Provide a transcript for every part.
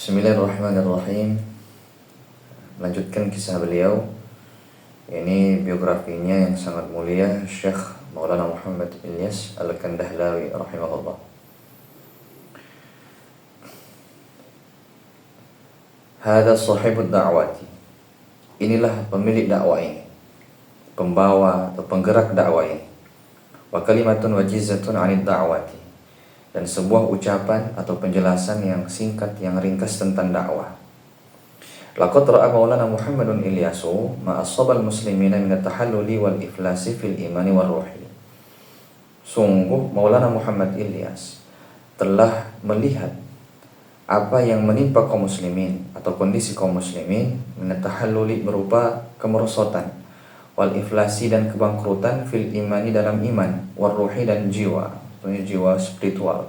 Bismillahirrahmanirrahim. Melanjutkan kisah beliau. Ini biografinya yang sangat mulia, Syekh Maulana Muhammad Ilyas Al-Kandahlawi rahimahullah. Hada sahibud da'wati. Inilah pemilik dakwah ini, pembawa atau penggerak dakwah ini. Wa kalimatun wajizatun 'anid da'wati. Dan sebuah ucapan atau penjelasan yang singkat, yang ringkas tentang dakwah. Laqad ra'a Maulana Muhammadun Ilyasu ma asabal muslimina min at-tahalluli wal iflasi fil imani war ruhi. Sungguh Maulana Muhammad Ilyas telah melihat apa yang menimpa kaum muslimin atau kondisi kaum muslimin min at-tahalluli berupa kemerosotan, wal iflasi dan kebangkrutan fil imani dalam iman, war ruhi dan jiwa spiritual.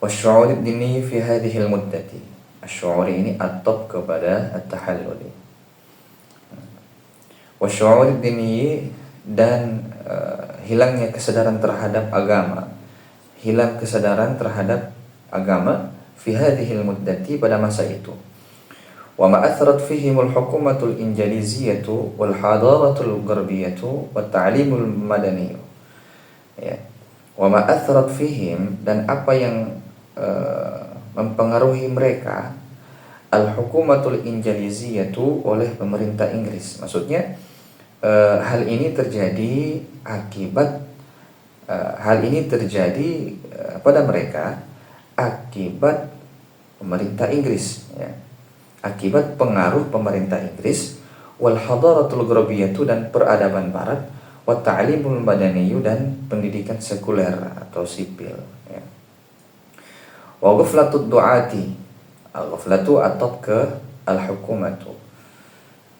Wasyu'ur dini fi hadhihi al-muddati. Asyu'ur ini atop kepada at-tahalluli. Wasyu'ur dini dan hilangnya kesadaran terhadap agama. Hilang kesadaran terhadap agama fi hadhihi al-muddati pada masa itu. Wa ma athrat fihim al-hukumatul injaliziyatu wal hadaratul gharbiyatu wat ta'limul madani. Ya. Wa ma athrat fihim, dan apa yang mempengaruhi mereka, al-hukumatul injaliziyatu, oleh pemerintah Inggris. Maksudnya hal ini terjadi pada mereka akibat pemerintah Inggris, ya. Akibat pengaruh pemerintah Inggris, wal hadaratul gharbiyatu, dan peradaban barat, wa ta'limul madaniyu, dan pendidikan sekuler atau sipil, ya. Wa ghaflatud du'ati, al-ghaflatu atop ke al-hukumatu.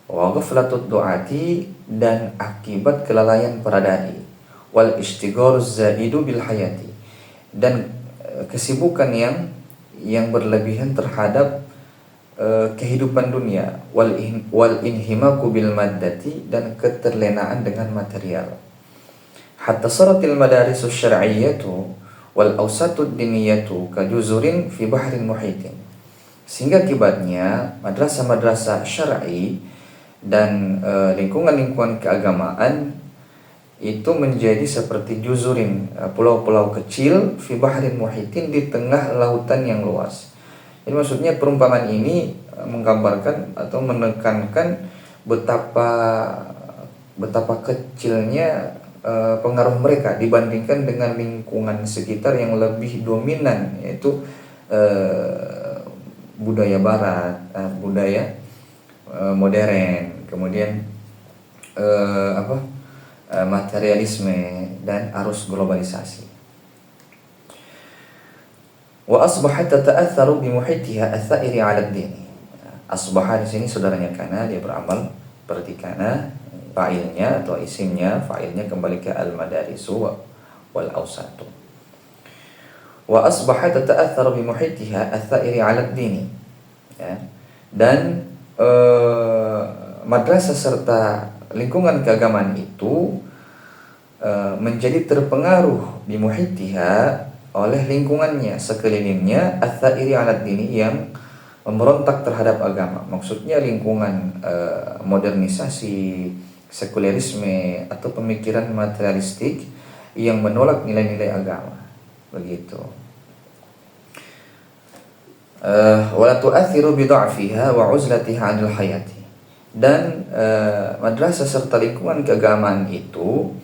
Wa ghaflatud du'ati, dan akibat kelalaian para dai, wal ishtigharuz zaidu bil hayati, dan kesibukan yang berlebihan terhadap kehidupan dunia, wal inhimaku bil maddati, dan keterlenaan dengan material. Hatta saratil madarisus syar'iyyatu wal awsatud diniyatu kajuzurin fi bahrin muhitin. Sehingga akibatnya madrasah-madrasah syar'i dan lingkungan-lingkungan keagamaan itu menjadi seperti juzurin, pulau-pulau kecil, fi bahrin muhitin, di tengah lautan yang luas. Jadi maksudnya perumpamaan ini menggambarkan atau menekankan betapa kecilnya pengaruh mereka dibandingkan dengan lingkungan sekitar yang lebih dominan, yaitu budaya barat, budaya modern, kemudian materialisme dan arus globalisasi. Wa asbahat tata'atharu bi muhitiha ath-tha'iri 'ala ad-din. Asbaha di sini saudaranya kana, dia beramal seperti kana, fa'ilnya atau isimnya, fa'ilnya kembali ke al-madarisu wal awsatu. Wa asbahat tata'atharu bi muhitiha ath-tha'iri 'ala ad-din. Ya. Dan madrasah serta lingkungan keagamaan itu menjadi terpengaruh bi muhitiha, oleh lingkungannya, sekelilingnya, ath-tha'iri 'ala dini, yang memberontak terhadap agama. Maksudnya lingkungan modernisasi, sekulerisme, atau pemikiran materialistik yang menolak nilai-nilai agama. Begitu. Wala tu'athiru bi dha'fiha wa 'uzlatiha 'anil hayati. Dan madrasah serta lingkungan keagamaan itu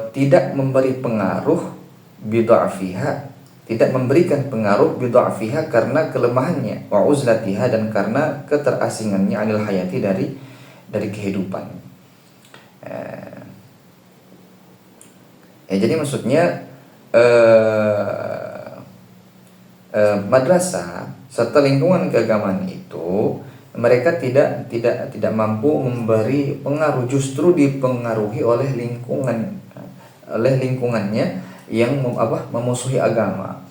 tidak memberi pengaruh bid'afiha, tidak memberikan pengaruh bid'afiha karena kelemahannya, wa uzlatiha, dan karena keterasingannya, anil hayati, dari kehidupan. Jadi maksudnya madrasah serta lingkungan keagamaan itu mereka tidak mampu memberi pengaruh, justru dipengaruhi oleh lingkungannya yang memusuhi agama,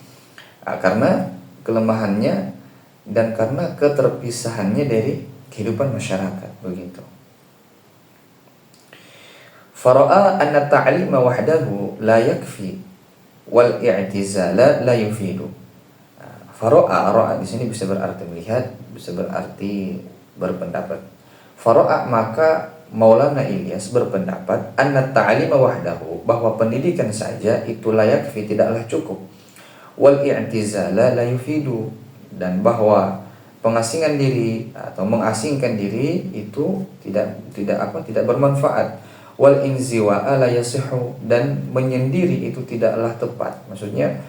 karena kelemahannya dan karena keterpisahannya dari kehidupan masyarakat. Begitu. Fara'a anna ta'lima wahdahu la yakfi wal i'tizala la yufidu. Ro'a di sini bisa berarti melihat, bisa berarti berpendapat. Faro'a, maka Maulana Ilyas berpendapat anna ta'lima wahdahu, bahwa pendidikan saja itu layak fi, tidaklah cukup. Wal i'tizala la yufidu, dan bahwa pengasingan diri atau mengasingkan diri itu tidak bermanfaat. Wal inziwa'a la yasihu, dan menyendiri itu tidaklah tepat. Maksudnya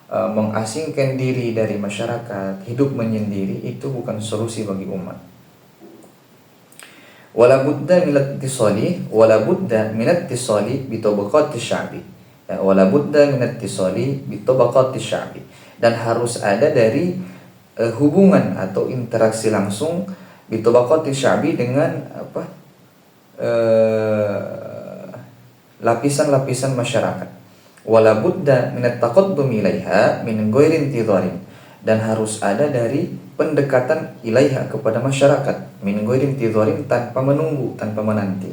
mengasingkan diri dari masyarakat, hidup menyendiri itu bukan solusi bagi umat. Wala budda minat tisali bi tabaqati sya'bi. Wala budda minat tisali bi tabaqati sya'bi, dan harus ada dari hubungan atau interaksi langsung bi tabaqati sya'bi dengan lapisan-lapisan masyarakat. Wala budda minat taqaddumi ilaiha min ghairi intidharin, dan harus ada dari pendekatan ilaiha kepada masyarakat min ghairi intidharin, tanpa menunggu, tanpa menanti.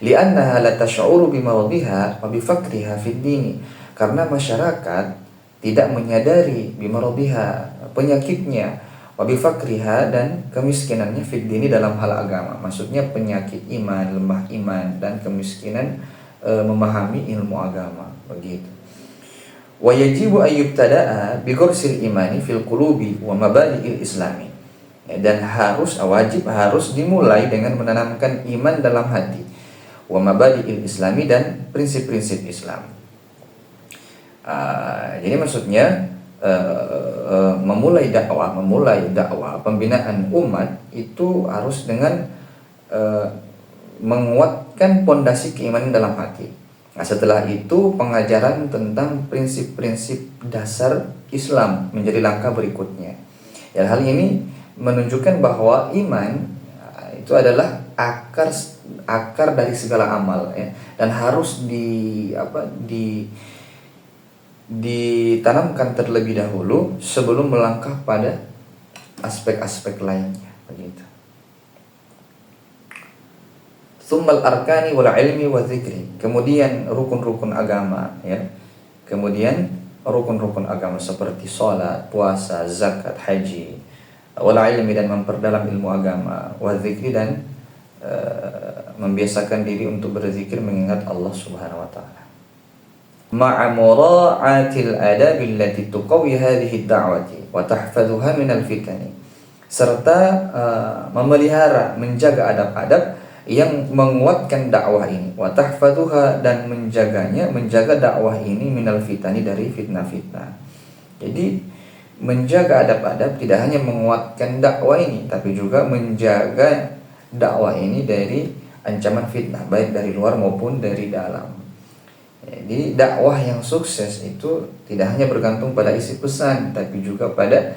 Li'annaha la tash'uru bimaradiha wa bifaqriha fid dini, karena masyarakat tidak menyadari bimaradiha, penyakitnya, wa bifaqriha, dan kemiskinannya, fid dini, dalam hal agama. Maksudnya penyakit iman, lemah iman, dan kemiskinan memahami ilmu agama, begitu. Wa yajibu ayyubtada'a bi ghursil imani fil qulubi wa mabadi'il islami, dan wajib harus dimulai dengan menanamkan iman dalam hati, wa mabadi'il islami, dan prinsip-prinsip Islam. Jadi maksudnya memulai dakwah, pembinaan umat itu harus dengan menguatkan pondasi keimanan dalam hati. Nah, setelah itu pengajaran tentang prinsip-prinsip dasar Islam menjadi langkah berikutnya. Dan hal ini menunjukkan bahwa iman itu adalah akar dari segala amal, ya, dan harus ditanamkan terlebih dahulu sebelum melangkah pada aspek-aspek lainnya, begitu. Tsummal arkani wal ilmi wa dzikri, kemudian rukun-rukun agama, ya. Kemudian rukun-rukun agama seperti salat, puasa, zakat, haji, wal ilmi, dan memperdalam ilmu agama, wa dzikri, dan membiasakan diri untuk berzikir mengingat Allah Subhanahu wa taala. Ma'a mura'atil adabi allati tuqawi hadhihi ad-da'wati wa tahfazuha min al-fitani, serta memelihara, menjaga adab-adab yang menguatkan dakwah ini, wa tahfazuha, dan menjaga dakwah ini minal fitani, dari fitnah-fitnah. Jadi menjaga adab-adab tidak hanya menguatkan dakwah ini, tapi juga menjaga dakwah ini dari ancaman fitnah, baik dari luar maupun dari dalam. Jadi dakwah yang sukses itu tidak hanya bergantung pada isi pesan, tapi juga pada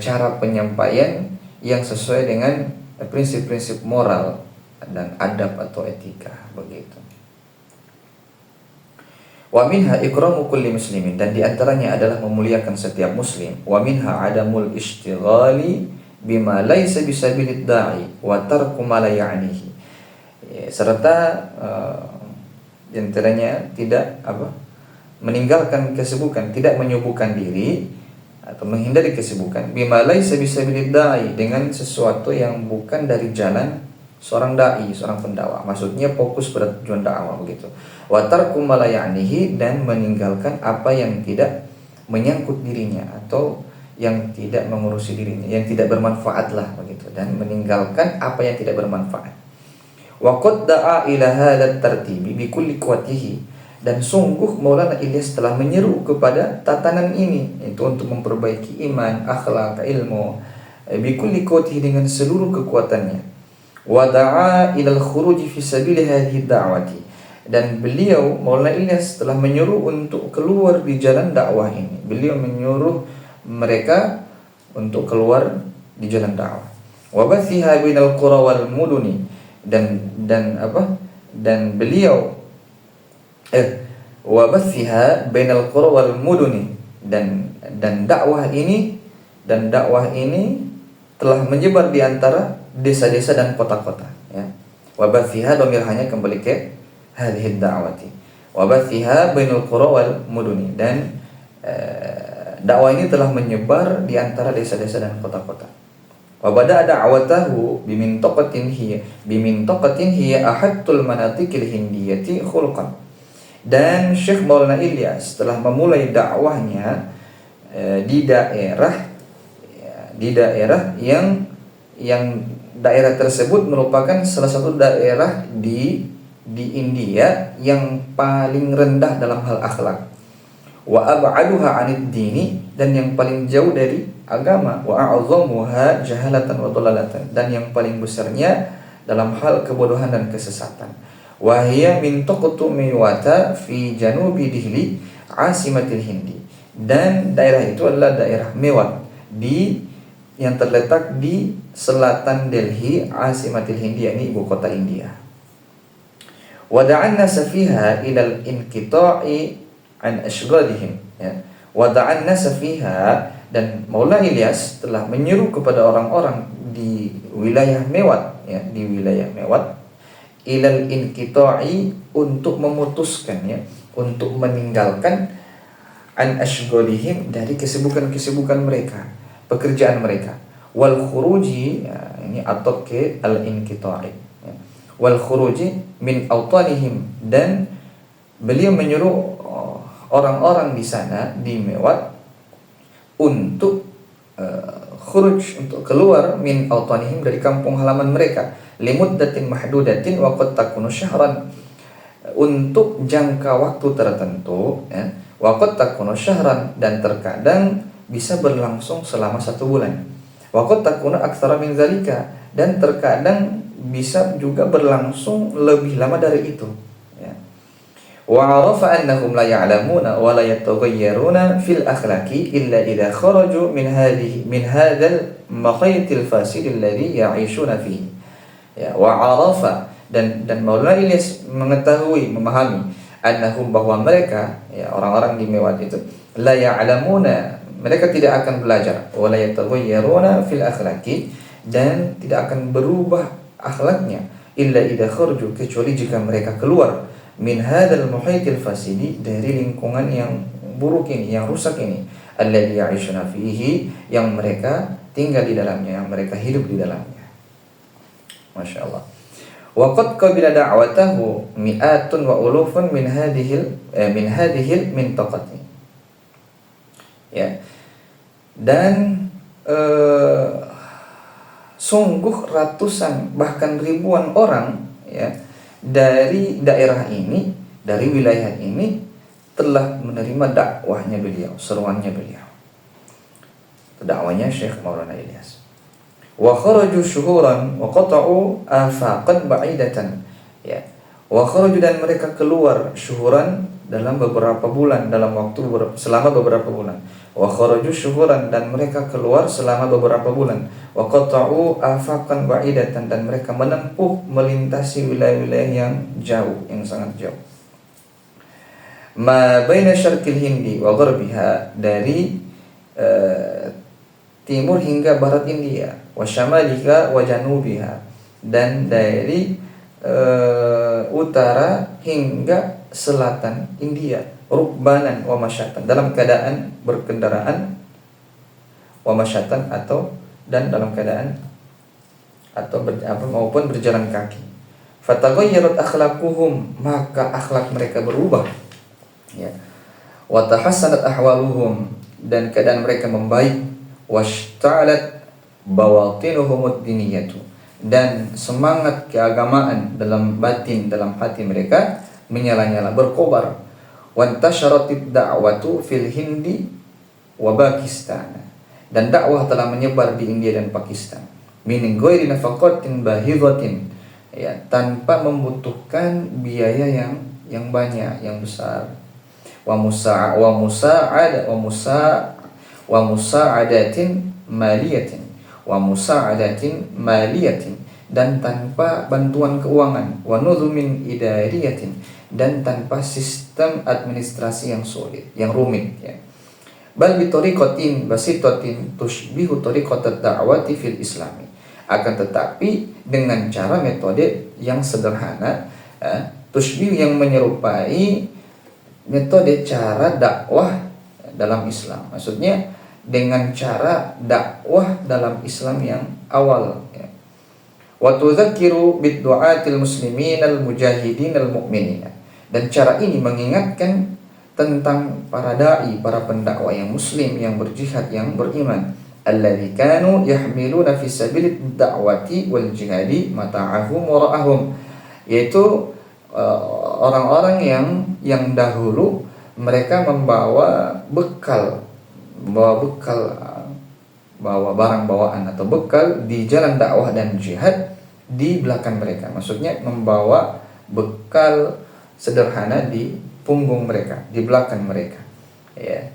cara penyampaian yang sesuai dengan prinsip-prinsip moral dan adab atau etika, begitu. Wa minha ikramu kulli muslimin, dan diantaranya adalah memuliakan setiap muslim. Wa minha adamul ishtighali bima laysa bisabilid da'i wa tarku ma la ya'nihi, serta diantaranya tidak meninggalkan kesibukan, tidak menyibukkan diri atau menghindari kesibukan, bima laysa bisabilid da'i, dengan sesuatu yang bukan dari jalan seorang dai, seorang pendakwah. Maksudnya fokus pada tujuan dakwah, begitu. Wa tarku ma la ya'nihi, dan meninggalkan apa yang tidak menyangkut dirinya atau yang tidak mengurusi dirinya, yang tidak bermanfaat lah, begitu, dan meninggalkan apa yang tidak bermanfaat. Wa qad da'a ila hadzal tartibi bi kulli quwwatihi, dan sungguh Maulana Ilyas telah menyeru kepada tatanan ini, itu untuk memperbaiki iman, akhlak, ilmu, bi kulli quwwatihi, dengan seluruh kekuatannya. Wa da'a ilal khuruji fi sabili hadhihi da'wati, dan beliau Maulana Ilyas telah menyuruh untuk keluar di jalan dakwah ini. Beliau menyuruh mereka untuk keluar di jalan dakwah. Wa bathiha bainal qura wal muduni, dan beliau wa bathiha bainal qura wal muduni, dan dakwah ini telah menyebar di antara desa-desa dan kota-kota, ya. Wa bathiha, domir hanya kembali ke hadhihi da'wati. Wa bathiha bainal qura wal muduni, dan dakwah ini telah menyebar di antara desa-desa dan kota-kota. Wa bada da'watahu bimintaqatin hiya ahadul manatikil hindiyati khulqan. Dan Syekh Maulana Ilyas telah memulai dakwahnya di daerah yang daerah tersebut merupakan salah satu daerah di India yang paling rendah dalam hal akhlak. Wa ab'aduha 'anid dini, dan yang paling jauh dari agama. Wa a'dhamuha jahalatan wa dhalalatan, dan yang paling besarnya dalam hal kebodohan dan kesesatan. Wa hiya min tuqtu miwata fi janubi Dihli asimatil Hindi, dan daerah itu adalah daerah Mewat yang terletak di selatan Delhi asimatil Hindi, yakni ibu kota India. Wa da'an nasa fiha ila al-inqita'i an ashghadihim, ya. Wa da'an nasa fiha, dan Maulana Ilyas telah menyeru kepada orang-orang di wilayah Mewat, ya, di wilayah Mewat, ilal inqita'i, untuk memutuskan, ya, untuk meninggalkan an ashghadihim, dari kesibukan-kesibukan mereka, pekerjaan mereka. Wal khuruji, ya, ini atau ke al inqita'i, ya. Wal khuruji min awtanihim, dan beliau menyuruh orang-orang di sana di Mewat untuk khuruj, untuk keluar min awtanihim, dari kampung halaman mereka, limuddatin mahdudatin wa qad takunu syahran, untuk jangka waktu tertentu, ya, wa qad takunu syahran, dan terkadang bisa berlangsung selama 1 bulan. Wa qad takunu aktsara min zalika, dan terkadang bisa juga berlangsung lebih lama dari itu, ya. Wa 'arafa annahum la ya'lamuna wa la yataghayyaruna fil akhlaqi illa idza kharaju min hadzal maqaytil fasid alladhi ya'ishuna fihi. Ya, wa 'arafa, dan Maulana Ilyas mengetahui, memahami, annahum, bahwa mereka, ya, orang-orang di Mewat itu, la ya'lamuna, mereka tidak akan belajar, wa la yataghayyaruna fil akhlaqi, dan tidak akan berubah akhlaknya, illa idza kharaju, kecuali jika mereka keluar min hadzal muhitil fasidi, dari lingkungan yang buruk ini, yang rusak ini, alladzi ya'ishuna fihi, yang mereka tinggal di dalamnya, yang mereka hidup di dalamnya. Masya Allah. Wa qad qabila da'watahu mi'atun wa ulufun min hadhil mintaqati. Ya. Dan sungguh ratusan bahkan ribuan orang, ya, dari daerah ini, dari wilayah ini, telah menerima dakwahnya beliau, seruannya beliau, dakwahnya Syekh Maulana Ilyas. Wa kharaju syuhuran wa qata'u afaqan ba'idatan, ya. Wa kharaju, dan mereka keluar syuhuran, dalam beberapa bulan, dalam waktu selama beberapa bulan. Wa kharaju syuhuran, dan mereka keluar selama beberapa bulan. Wa qata'u afaqan ba'idatan, dan mereka menempuh, melintasi wilayah-wilayah yang jauh, yang sangat jauh. Ma baina syarqil Hindi wa gharbiha, dari timur hingga barat India, wa syamaliha wa janubiha, dan dari utara hingga selatan India, rukbanan wa masyatan, dalam keadaan berkendaraan, wa masyatan, dan dalam keadaan maupun berjalan kaki. Fataghayyarat akhlaquhum, maka akhlak mereka berubah, ya. Wa tahassanat ahwaluhum, dan keadaan mereka membaik. Washta'alat bawatinuhum ad-diniyatu, dan semangat keagamaan dalam batin, dalam hati mereka menyala-nyala, berkobar. Wantasharatid da'watu fil Hindi wa Pakistan, dan dakwah telah menyebar di India dan Pakistan. Min ghairi nafaqatin bahidhatin, ya, tanpa membutuhkan biaya yang banyak, yang besar. Wa musa'adatin maliyatin, dan tanpa bantuan keuangan. Wa nudhumin idariyatin, dan tanpa sistem administrasi yang sulit, yang rumit, ya. Bal bi tariqatin basitatin tushbihu tariqatat da'wati fil islami, akan tetapi dengan cara metode yang sederhana, tushbih, yang menyerupai metode cara dakwah dalam Islam. Maksudnya dengan cara dakwah dalam Islam yang awal, ya. Wa tudzakiru bid-du'atil muslimin al-mujahidin al-mu'minin. Dan cara ini mengingatkan tentang para dai, para pendakwah yang muslim, yang berjihad, yang beriman. Alladzi kanu yahmiluna fi sabilid da'wati wal jihadi mata'ahum wa ra'ahum. Yaitu orang-orang yang dahulu mereka membawa bekal, bawa barang bawaan atau bekal di jalan dakwah dan jihad di belakang mereka. Maksudnya membawa bekal sederhana di punggung mereka, di belakang mereka, ya.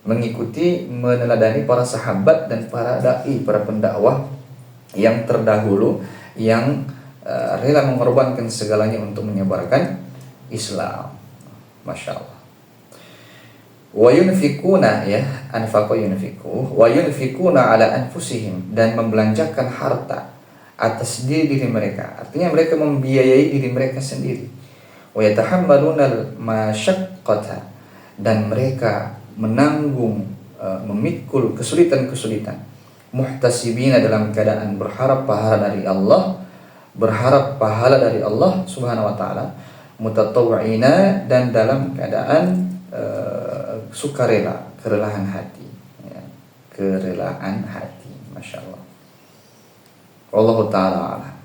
Mengikuti, meneladani para sahabat dan para dai, para pendakwah yang terdahulu, yang rela mengorbankan segalanya untuk menyebarkan Islam. Masya Allah. Wa yunfikuna, ya, anfaqa yunfiku, wa yunfikuna ala anfusihim, dan membelanjakan harta atas diri mereka. Artinya mereka membiayai diri mereka sendiri. Wa yatahammaluna masyaqqata, dan mereka menanggung, memikul kesulitan-kesulitan. Muhtasibina, dalam keadaan berharap pahala dari Allah, Subhanahu wa taala. Mutatawwi'ina, dan dalam keadaan sukarela, kerelaan hati, ya. Kerelaan hati, masya Allah. Wallahu ta'ala.